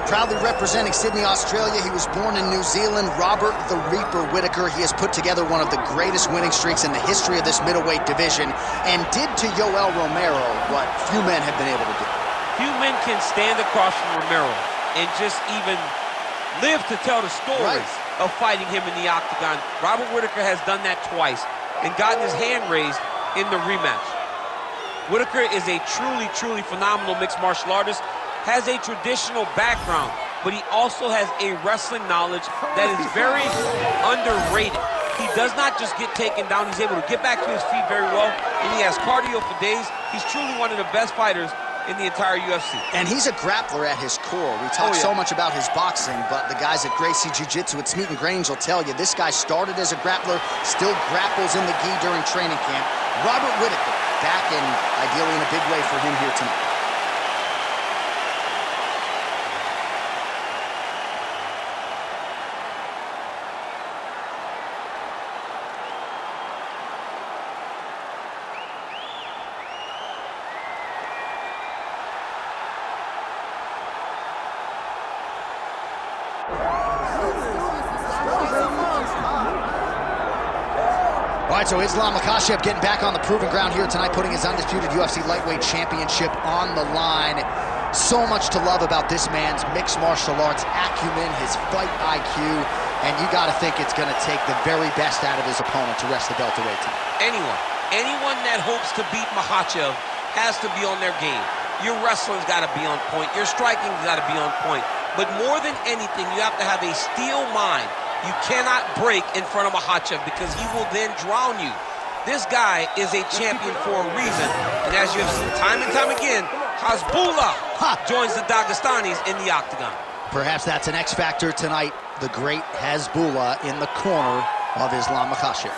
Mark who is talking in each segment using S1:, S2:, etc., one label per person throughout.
S1: Proudly representing Sydney, Australia. He was born in New Zealand. Robert the Reaper Whittaker. He has put together one of the greatest winning streaks in the history of this middleweight division and did to Yoel Romero what few men have been able to do.
S2: Few men can stand across from Romero and just even live to tell the story of fighting him in the octagon. Robert Whittaker has done that twice and gotten his hand raised in the rematch. Whittaker is a truly phenomenal mixed martial artist, has a traditional background, but he also has a wrestling knowledge that is very underrated. He does not just get taken down, he's able to get back to his feet very well, and he has cardio for days. He's truly one of the best fighters in the entire UFC.
S1: And he's a grappler at his core. We talk so much about his boxing, but the guys at Gracie Jiu-Jitsu at Smeaton Grange will tell you this guy started as a grappler, still grapples in the gi during training camp. Robert Whittaker back and ideally in a big way for him here tonight. All right, so Islam Makhachev getting back on the proven ground here tonight, putting his undisputed UFC lightweight championship on the line. So much to love about this man's mixed martial arts acumen, his fight IQ, and you got to think it's going to take the very best out of his opponent to wrest the belt away tonight.
S2: Anyone that hopes to beat Makhachev has to be on their game. Your wrestling's got to be on point. Your striking's got to be on point. But more than anything, you have to have a steel mind. You cannot break in front of Makhachev because he will then drown you. This guy is a champion for a reason. And as you have seen time and time again, Hasbullah joins the Dagestanis in the octagon.
S1: Perhaps that's an X factor tonight. The great Hasbullah in the corner of Islam Makhachev.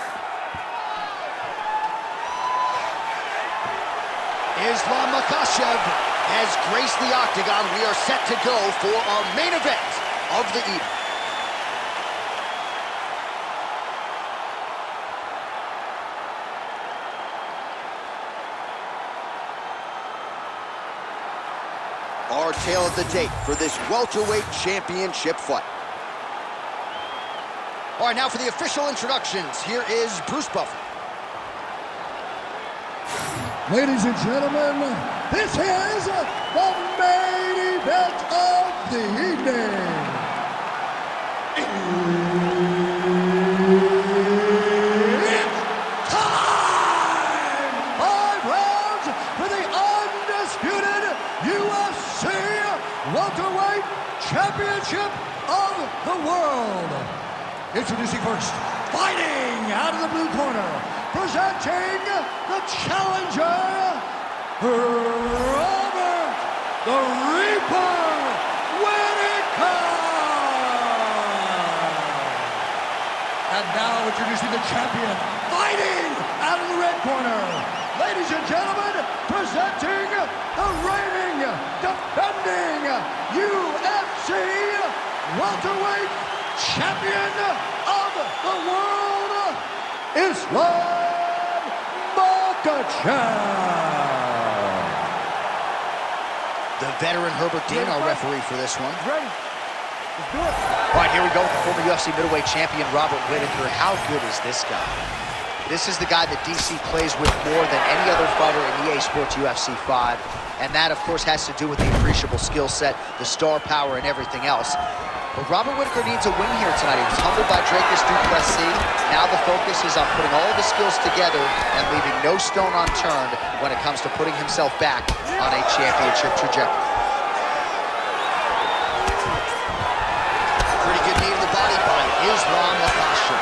S1: Islam Makhachev has graced the octagon. We are set to go for our main event of the evening. Our tale of the tape for this welterweight championship fight. All right, now for the official introductions. Here is Bruce Buffer.
S3: Ladies and gentlemen, this is the main event of the evening. It's time! 5 rounds for the undisputed UFC welterweight championship of the world. Introducing first, fighting out of the blue corner, presenting the challenger, Robert the Reaper Whittaker. And now introducing the champion, fighting out of the red corner. Ladies and gentlemen, presenting the reigning, defending UFC welterweight champion of the world, Islam Makhachev.
S1: The veteran Herbert Dean, our referee for this one.
S3: Ready? Let's do it.
S1: All right, here we go with the former UFC middleweight champion, Robert Whittaker. How good is this guy? This is the guy that DC plays with more than any other fighter in EA Sports UFC 5. And that, of course, has to do with the appreciable skill set, the star power, and everything else. But Robert Whittaker needs a win here tonight. He was humbled by Dracus du Plessis. Now the focus is on putting all of his skills together and leaving no stone unturned when it comes to putting himself back on a championship trajectory. Pretty good knee to the body by Islam Makhachev.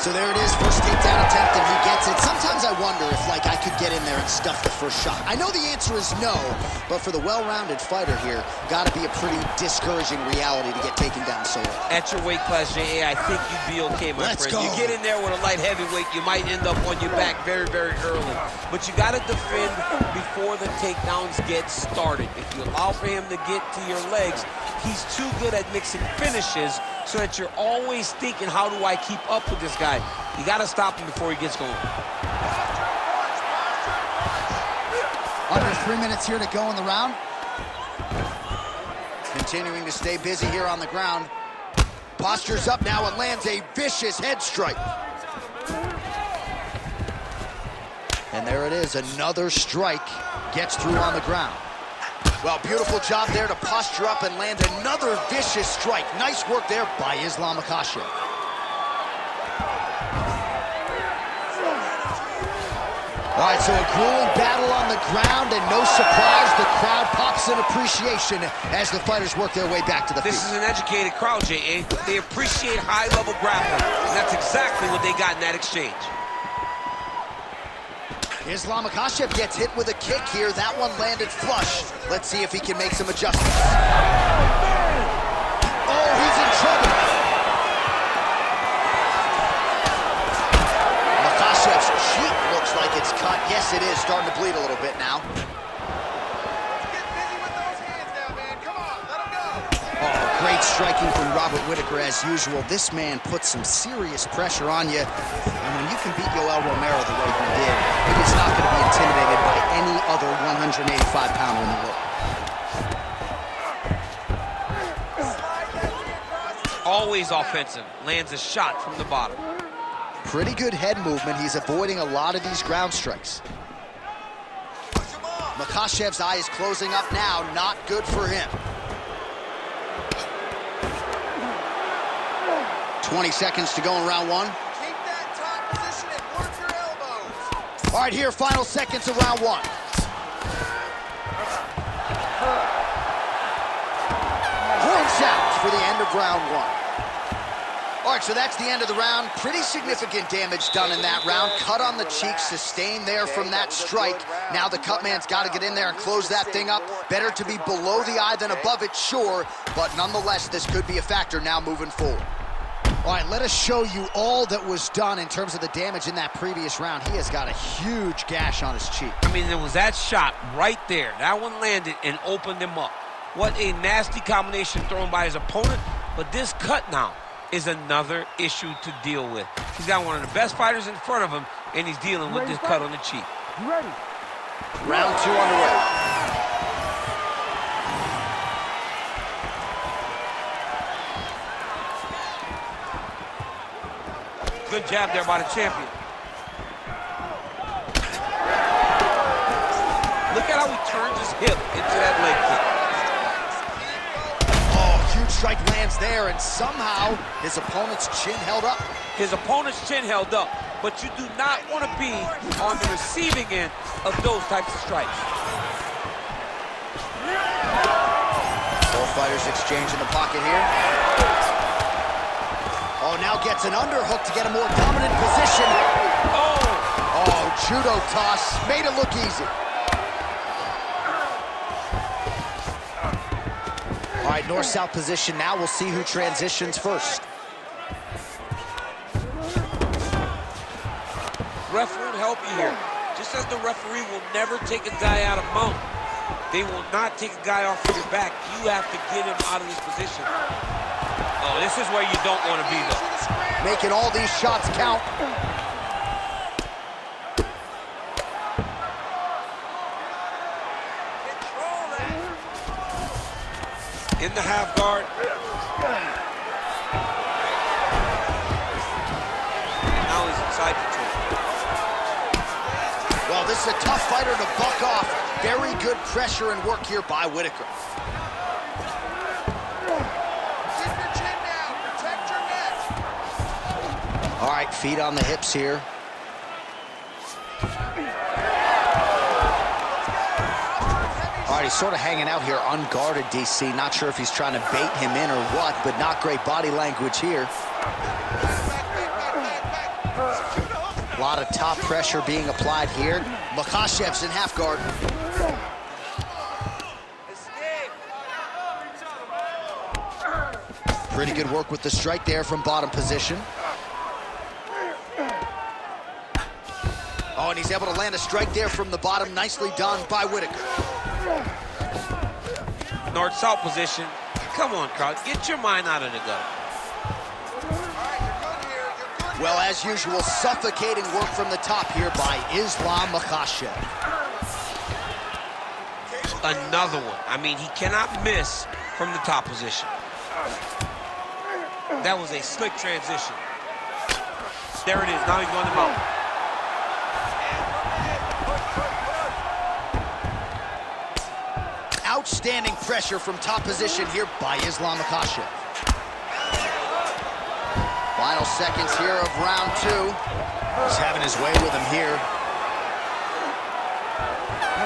S1: So there it is, first takedown attempt, and he gets it. Sometimes I wonder if, like, I could get in there and stuff the first shot. I know the answer is no, but for the well-rounded fighter here, gotta be a pretty discouraging reality to get taken down so early.
S2: At your weight class, J.A., I think you'd be okay, my friend. You get in there with a light heavyweight, you might end up on your back very, very early. But you gotta defend before the takedowns get started. If you allow for him to get to your legs, he's too good at mixing finishes so that you're always thinking, how do I keep up with this guy? You got to stop him before he gets going.
S1: Under 3 minutes here to go in the round. continuing to stay busy here on the ground. Postures up now and lands a vicious head strike. And there it is, another strike gets through on the ground. Well, beautiful job there to posture up and land another vicious strike. Nice work there by Islam Makhachev. All right, so a grueling battle on the ground, and no surprise, the crowd pops in appreciation as the fighters work their way back to the feet.
S2: This is an educated crowd, J.A. They appreciate high-level grappling, and that's exactly what they got in that exchange.
S1: Islam Makhachev gets hit with a kick here. That one landed flush. Let's see if he can make some adjustments. Oh, he's in trouble. Makhachev's cheek looks like it's cut. Yes, it is. Starting to bleed a little bit now. Oh, great striking from Robert Whittaker as usual. This man puts some serious pressure on you. And when you can beat Yoel Romero the way he did, he's not going to be intimidated by any other 185-pounder in the world.
S2: Always offensive. Lands a shot from the bottom.
S1: Pretty good head movement. He's avoiding a lot of these ground strikes. Makhachev's eye is closing up now. Not good for him. 20 seconds to go in round one.
S4: Keep that top position and work your elbows.
S1: All right, here, final seconds of round one. Points out for the end of round one. All right, so that's the end of the round. Pretty significant damage done in that round. Cut on the cheek, sustained there from that strike. Now the cut man's got to get in there and close that thing up. Better to be below the eye than above it, sure, but nonetheless, this could be a factor now moving forward. All right, let us show you all that was done in terms of the damage in that previous round. He has got a huge gash on his cheek.
S2: I mean, there was that shot right there. That one landed and opened him up. What a nasty combination thrown by his opponent, but this cut now is another issue to deal with. He's got one of the best fighters in front of him, and he's dealing with this cut on the cheek.
S3: You ready?
S1: Round two underway.
S2: Good jab there by the champion. Look at how he turns his hip into that leg kick.
S1: Oh, huge strike lands there, and somehow his opponent's chin held up.
S2: His opponent's chin held up, but you do not want to be on the receiving end of those types of strikes.
S1: Both fighters exchange in the pocket here. Oh, now gets an underhook to get a more dominant position. Oh, judo toss. Made it look easy. All right, north-south position now. We'll see who transitions first.
S2: Ref won't help you here. Just as the referee will never take a guy out of mount, they will not take a guy off of your back. You have to get him out of this position. Oh, this is where you don't want to be, though.
S1: Making all these shots count.
S2: In the half guard. And now he's inside the two.
S1: Well, this is a tough fighter to buck off. Very good pressure and work here by Whittaker.
S4: Keep your chin down. Protect your neck.
S1: All right, feet on the hips here. All right, he's sort of hanging out here unguarded, DC. Not sure if he's trying to bait him in or what, but not great body language here. A lot of top pressure being applied here. Makhachev's in half guard. Pretty good work with the strike there from bottom position. Oh, and he's able to land a strike there from the bottom. Nicely done by Whittaker.
S2: North-south position. Come on, crowd. Get your mind out of the gutter.
S1: Well, as usual, suffocating work from the top here by Islam Makhachev.
S2: Another one. I mean, he cannot miss from the top position. That was a slick transition. There it is. Now he's going to mount.
S1: Outstanding pressure from top position here by Makhachev. Final seconds here of round 2. He's having his way with him here.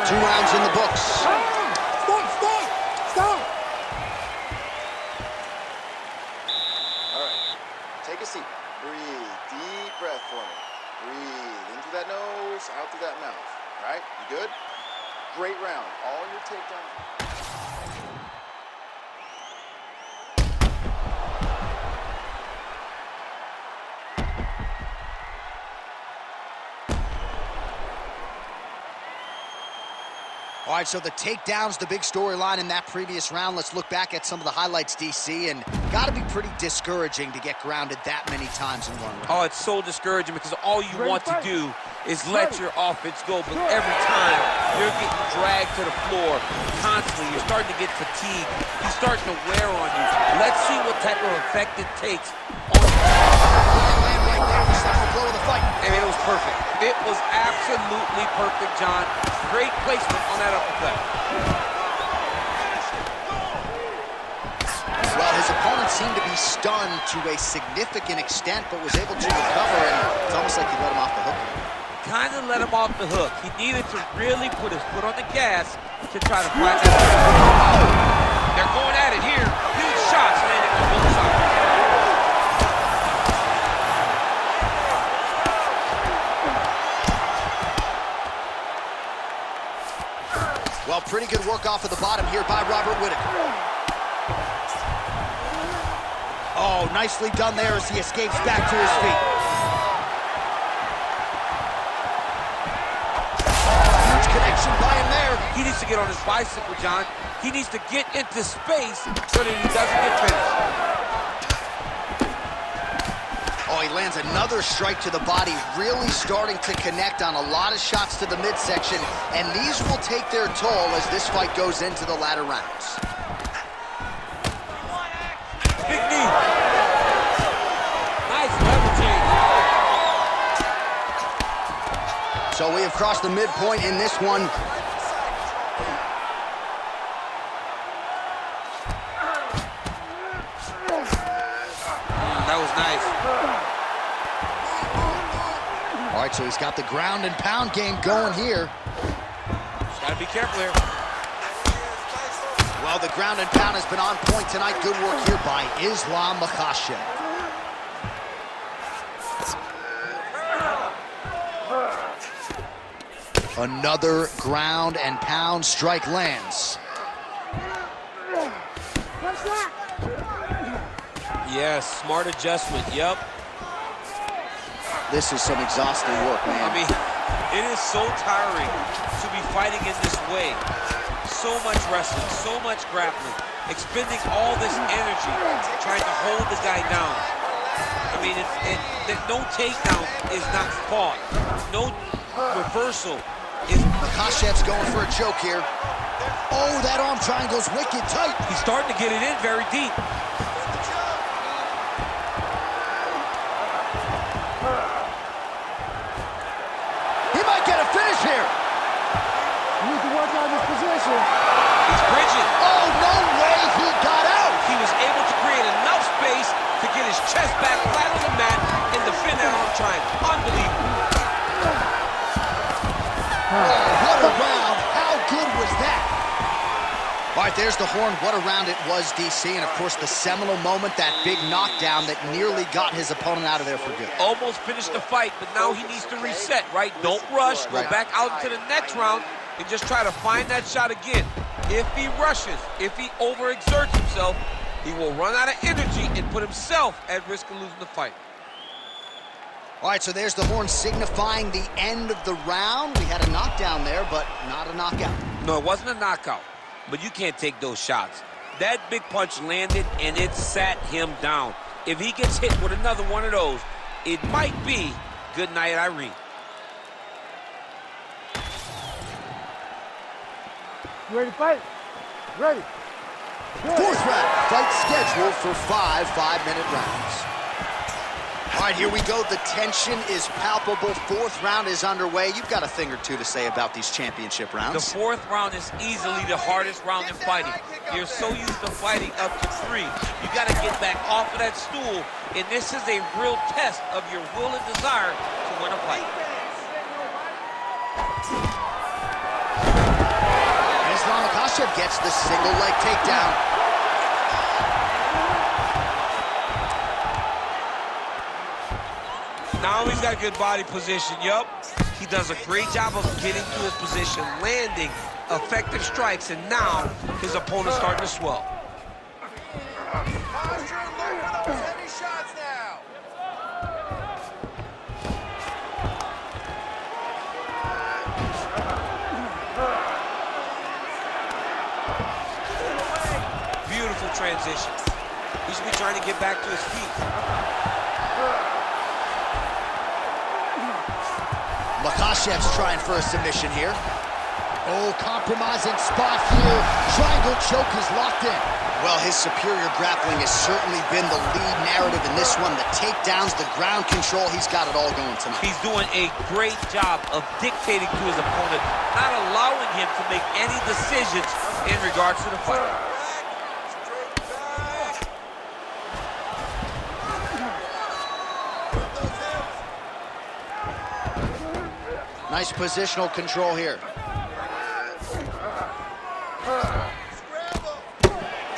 S1: 2 rounds in the books.
S3: Stop!
S5: All right, take a seat. Breathe, deep breath for me. Breathe in through that nose, out through that mouth. All right, you good? Great round. All your takedowns.
S1: All right, so the takedowns, the big storyline in that previous round. Let's look back at some of the highlights, DC, and got to be pretty discouraging to get grounded that many times in one round.
S2: Oh, it's so discouraging because all you want to do is let your offense go, but every time you're getting dragged to the floor constantly, you're starting to get fatigued, he's starting to wear on you. Let's see what type of effect it takes on you.
S1: Right there, the second blow of the fight.
S2: I mean, it was perfect. It was absolutely perfect, John. Great placement on that uppercut.
S1: Well, his opponent seemed to be stunned to a significant extent, but was able to recover, and it's almost like he let him off the hook.
S2: Kind of let him off the hook. He needed to really put his foot on the gas to try to find that. Oh! They're going at it here. Huge shots landing on both sides.
S1: Well, pretty good work off of the bottom here by Robert Whittaker. Oh, nicely done there as he escapes back to his feet. Huge connection by him there.
S2: He needs to get on his bicycle, John. He needs to get into space so that he doesn't get finished.
S1: Oh, he lands another strike to the body, really starting to connect on a lot of shots to the midsection, and these will take their toll as this fight goes into the latter rounds.
S2: Big knee. Nice level change.
S1: So we have crossed the midpoint in this one.
S2: That was nice.
S1: All right, so he's got the ground and pound game going here.
S2: Just gotta be careful here.
S1: Well, the ground and pound has been on point tonight. Good work here by Makhachev. Another ground and pound strike lands.
S2: Yes, smart adjustment, yep.
S1: This is some exhausting work, man.
S2: I mean, it is so tiring to be fighting in this way. So much wrestling, so much grappling, expending all this energy trying to hold the guy down. I mean, no takedown is not fought. No reversal is...
S1: Makhachev's going for a choke here. Oh, that arm triangle's wicked tight.
S2: He's starting to get it in very deep.
S1: He might get a finish here.
S3: You need to work on this position.
S2: He's bridging.
S1: Oh, no way he got out.
S2: He was able to create enough space to get his chest back flat on the mat and defend that arm triangle. Unbelievable.
S1: Oh, what a round. How good was that? All right, there's the horn. What a round it was, DC. And, of course, the seminal moment, that big knockdown that nearly got his opponent out of there for good.
S2: Almost finished the fight, but now he needs to reset, right? Don't rush. Go back out into the next round and just try to find that shot again. If he rushes, if he overexerts himself, he will run out of energy and put himself at risk of losing the fight.
S1: All right, so there's the horn signifying the end of the round. We had a knockdown there, but not a knockout.
S2: No, it wasn't a knockout, but you can't take those shots. That big punch landed, and it sat him down. If he gets hit with another one of those, it might be good night, Irene.
S3: You ready to fight? Ready.
S1: Fourth round. Fight scheduled for 5 5-minute rounds. All right, here we go. The tension is palpable. Fourth round is underway. You've got a thing or two to say about these championship rounds.
S2: The fourth round is easily the hardest round in fighting. You're so used to fighting up to 3. You got to get back off of that stool, and this is a real test of your will and desire to win a fight.
S1: Makhachev gets the single leg takedown.
S2: Now he's got good body position. Yup. He does a great job of getting to his position, landing effective strikes, and now his opponent's starting to swell.
S4: Posture and look for those heavy shots now.
S2: Beautiful transition. He should be trying to get back to his feet.
S1: Makhachev's trying for a submission here. Oh, compromising spot here. Triangle choke is locked in. Well, his superior grappling has certainly been the lead narrative in this one. The takedowns, the ground control, he's got it all going tonight.
S2: He's doing a great job of dictating to his opponent, not allowing him to make any decisions in regards to the fight.
S1: Nice positional control here.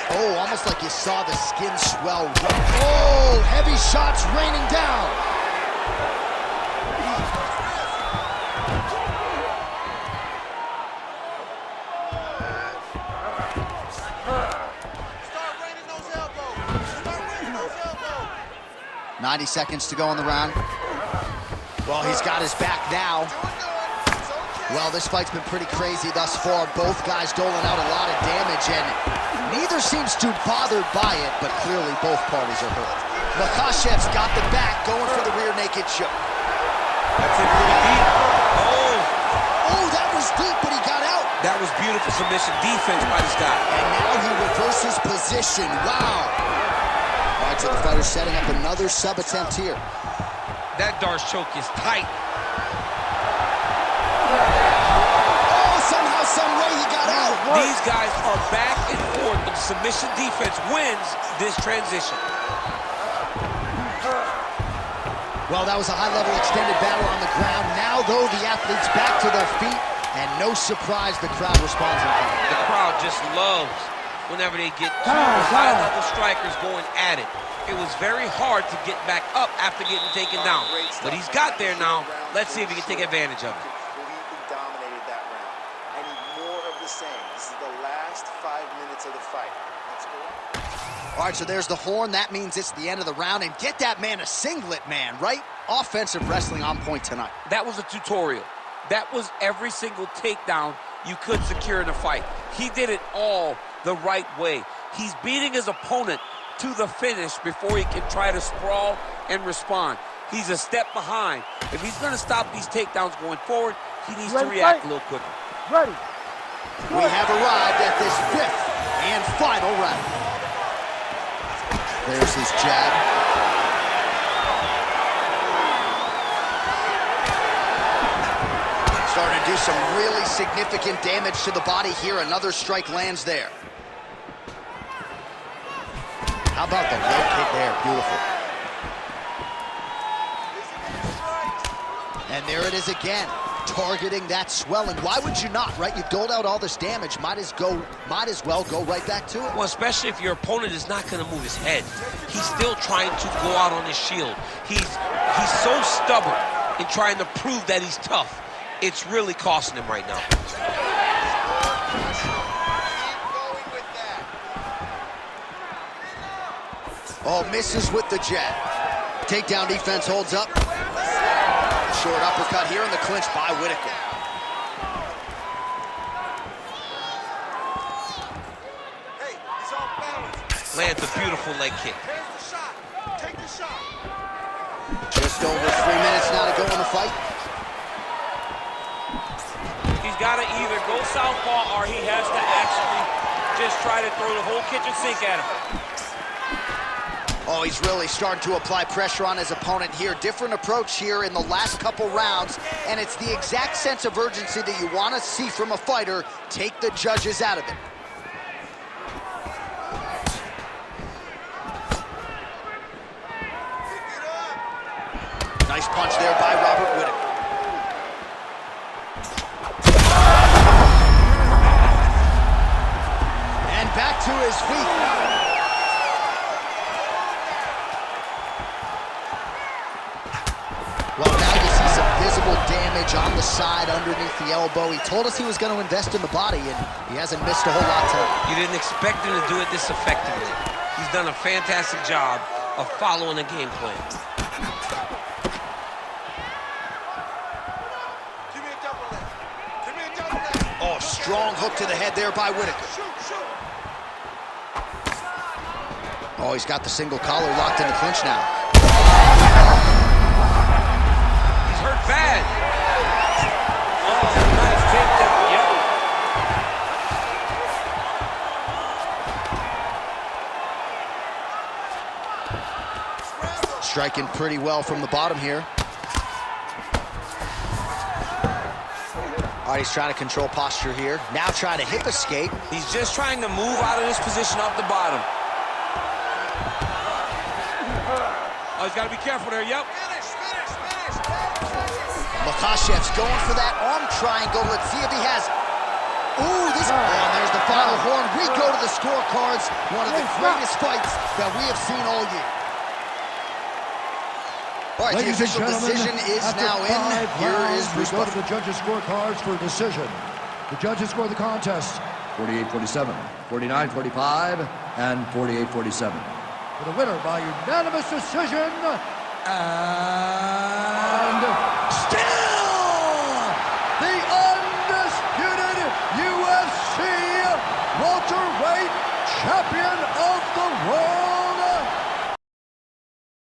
S1: Oh, almost like you saw the skin swell. Oh, heavy shots raining down.
S4: Start raining those elbows. Start raining those elbows.
S1: 90 seconds to go in the round. Well, he's got his back now. Well, this fight's been pretty crazy thus far. Both guys doling out a lot of damage, and neither seems too bothered by it, but clearly both parties are hurt. Makhachev's got the back, going for the rear naked choke.
S2: That's it, pretty deep.
S1: Oh, that was deep, but he got out.
S2: That was beautiful submission defense by this guy.
S1: And now he reverses position. Wow. All right, so the fighter's setting up another sub attempt here.
S2: That Darce choke is tight.
S1: Oh, somehow, some way he got out.
S2: These guys are back and forth. The submission defense wins this transition.
S1: Well, that was a high-level extended battle on the ground. Now, though, the athletes back to their feet, and no surprise the crowd responds in kind.
S2: The crowd just loves whenever they get two high-level strikers going at it. It was very hard to get back up after getting taken down. But he's got there now. Let's see if he can take advantage of it.
S5: Completely dominated that round. I need more of the same. This is the last 5 minutes of the fight. Let's go.
S1: All right, so there's the horn. That means it's the end of the round. And get that man a singlet, man, right? Offensive wrestling on point tonight.
S2: That was a tutorial. That was every single takedown you could secure in a fight. He did it all the right way. He's beating his opponent to the finish before he can try to sprawl and respond. He's a step behind. If he's going to stop these takedowns going forward, he needs to react a little quicker.
S3: Ready.
S1: We have arrived at this 5th and final round. There's his jab. Starting to do some really significant damage to the body here. Another strike lands there. How about the low kick there? Beautiful. And there it is again, targeting that swelling. Why would you not, right? You've doled out all this damage. Might as well go right back to it.
S2: Well, especially if your opponent is not going to move his head. He's still trying to go out on his shield. He's so stubborn in trying to prove that he's tough. It's really costing him right now.
S1: Oh, misses with the jab. Takedown defense holds up. Short uppercut here in the clinch by Whittaker.
S4: Hey, he's off balance.
S2: Lands a beautiful leg kick.
S4: Here's the shot. Take the shot.
S1: Just over 3 minutes now to go in the fight.
S2: He's got to either go southpaw or he has to actually just try to throw the whole kitchen sink at him.
S1: Oh, he's really starting to apply pressure on his opponent here. Different approach here in the last couple rounds, and it's the exact sense of urgency that you want to see from a fighter. Take the judges out of it. Nice punch there by Robert Whittaker. And back to his feet. Well, now you see some visible damage on the side underneath the elbow. He told us he was going to invest in the body, and he hasn't missed a whole lot tonight.
S2: You didn't expect him to do it this effectively. He's done a fantastic job of following a game plan.
S1: Oh, strong hook to the head there by Whittaker. Oh, he's got the single collar locked in the clinch now.
S2: He's hurt bad. Oh, nice takedown.
S1: Yep. Striking pretty well from the bottom here. All right, he's trying to control posture here. Now trying to hip escape.
S2: He's just trying to move out of this position off the bottom. Oh, he's got to be careful there. Yep.
S1: Makhachev's going for that arm triangle. Let's see if he has. Ooh, this. And there's the final horn. We go to the scorecards. One of the greatest fights that we have seen all year. All right,
S3: Ladies
S1: the official
S3: and gentlemen,
S1: decision is now in. Here is
S3: we go to
S1: Bruce.
S3: the judges' scorecards for decision. The judges score the contest 48-47, 49-45, and 48-47. For the winner by unanimous decision, and